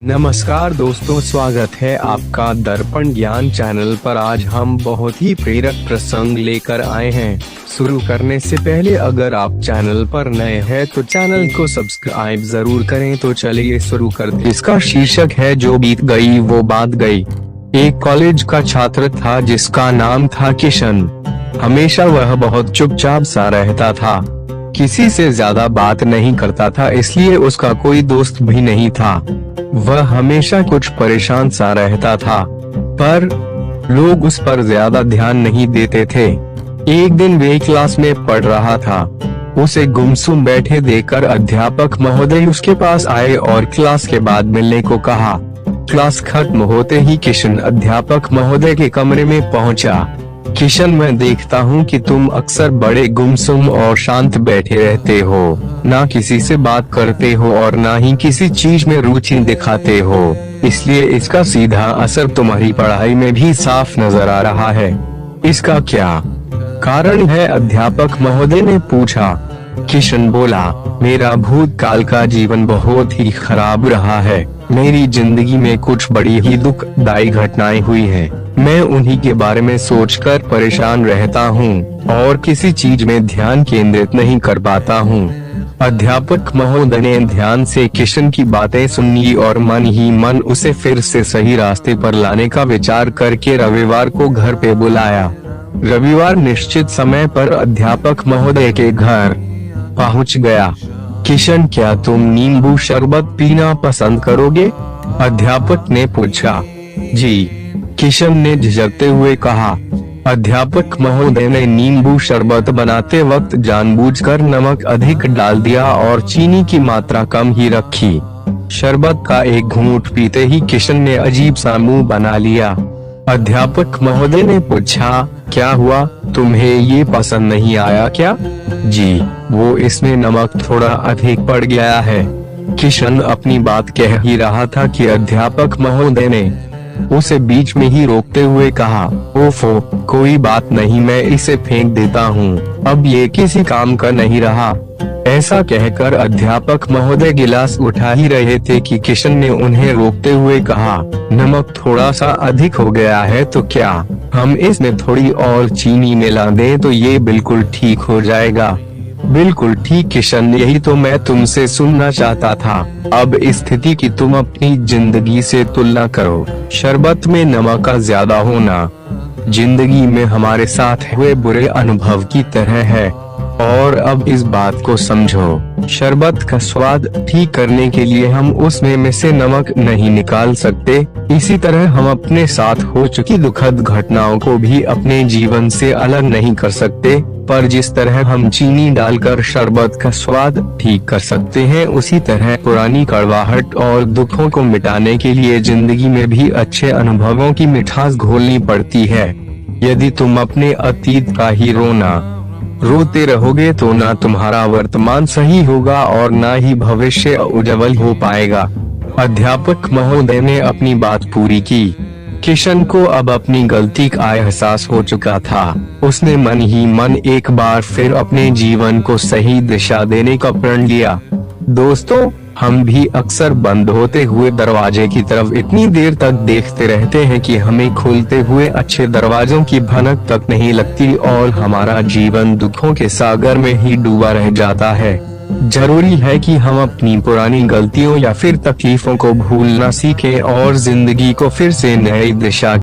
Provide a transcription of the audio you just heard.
नमस्कार दोस्तों, स्वागत है आपका दर्पण ज्ञान चैनल पर। आज हम बहुत ही प्रेरक प्रसंग लेकर आए हैं। शुरू करने से पहले अगर आप चैनल पर नए हैं तो चैनल को सब्सक्राइब जरूर करें। तो चलिए शुरू करते। इसका शीर्षक है जो बीत गई वो बात गई। एक कॉलेज का छात्र था जिसका नाम था किशन। हमेशा वह बहुत चुपचाप सा रहता था, किसी से ज्यादा बात नहीं करता था, इसलिए उसका कोई दोस्त भी नहीं था। वह हमेशा कुछ परेशान सा रहता था, पर लोग उस पर ज्यादा ध्यान नहीं देते थे। एक दिन वे क्लास में पढ़ रहा था। उसे गुमसुम बैठे देखकर अध्यापक महोदय उसके पास आए और क्लास के बाद मिलने को कहा। क्लास खत्म होते ही किशन अध्यापक महोदय के कमरे में पहुंचा। किशन, मैं देखता हूँ कि तुम अक्सर बड़े गुमसुम और शांत बैठे रहते हो, ना किसी से बात करते हो और ना ही किसी चीज में रुचि दिखाते हो। इसलिए इसका सीधा असर तुम्हारी पढ़ाई में भी साफ नजर आ रहा है। इसका क्या कारण है? अध्यापक महोदय ने पूछा। किशन बोला, मेरा भूतकाल का जीवन बहुत ही खराब रहा है। मेरी जिंदगी में कुछ बड़ी ही दुखदायी घटनाएं हुई हैं। मैं उन्हीं के बारे में सोचकर परेशान रहता हूँ और किसी चीज में ध्यान केंद्रित नहीं कर पाता हूँ। अध्यापक महोदय ने ध्यान से किशन की बातें सुनी और मन ही मन उसे फिर से सही रास्ते पर लाने का विचार करके रविवार को घर पे बुलाया। रविवार निश्चित समय पर अध्यापक महोदय के घर पहुँच गया। किशन, क्या तुम नींबू शरबत पीना पसंद करोगे? अध्यापक ने पूछा। जी, किशन ने झिझकते हुए कहा। अध्यापक महोदय ने नींबू शरबत बनाते वक्त जानबूझकर नमक अधिक डाल दिया और चीनी की मात्रा कम ही रखी। शरबत का एक घूंट पीते ही किशन ने अजीब सा मुंह बना लिया। अध्यापक महोदय ने पूछा, क्या हुआ, तुम्हें ये पसंद नहीं आया क्या? जी, वो इसमें नमक थोड़ा अधिक पड़ गया है। किशन अपनी बात कह ही रहा था कि अध्यापक महोदय ने उसे बीच में ही रोकते हुए कहा, ओफो, कोई बात नहीं, मैं इसे फेंक देता हूँ, अब ये किसी काम का नहीं रहा। ऐसा कहकर अध्यापक महोदय गिलास उठा ही रहे थे कि किशन ने उन्हें रोकते हुए कहा, नमक थोड़ा सा अधिक हो गया है, तो क्या हम इसमें थोड़ी और चीनी मिला दें तो ये बिल्कुल ठीक हो जाएगा? बिल्कुल ठीक किशन, यही तो मैं तुमसे सुनना चाहता था। अब स्थिति की तुम अपनी जिंदगी से तुलना करो। शरबत में नमक का ज्यादा होना जिंदगी में हमारे साथ हुए बुरे अनुभव की तरह है, और अब इस बात को समझो, शरबत का स्वाद ठीक करने के लिए हम उसमें से नमक नहीं निकाल सकते। इसी तरह हम अपने साथ हो चुकी दुखद घटनाओं को भी अपने जीवन से अलग नहीं कर सकते, पर जिस तरह हम चीनी डालकर शरबत का स्वाद ठीक कर सकते हैं, उसी तरह पुरानी कड़वाहट और दुखों को मिटाने के लिए जिंदगी में भी अच्छे अनुभवों की मिठास घोलनी पड़ती है। यदि तुम अपने अतीत का ही रोते रहोगे तो ना तुम्हारा वर्तमान सही होगा और ना ही भविष्य उज्जवल हो पाएगा। अध्यापक महोदय ने अपनी बात पूरी की। किशन को अब अपनी गलती का एहसास हो चुका था। उसने मन ही मन एक बार फिर अपने जीवन को सही दिशा देने का प्रण लिया। दोस्तों, हम भी अक्सर बंद होते हुए दरवाजे की तरफ इतनी देर तक देखते रहते हैं कि हमें खुलते हुए अच्छे दरवाजों की भनक तक नहीं लगती और हमारा जीवन दुखों के सागर में ही डूबा रह जाता है। जरूरी है कि हम अपनी पुरानी गलतियों या फिर तकलीफों को भूलना सीखें और जिंदगी को फिर से नई दिशा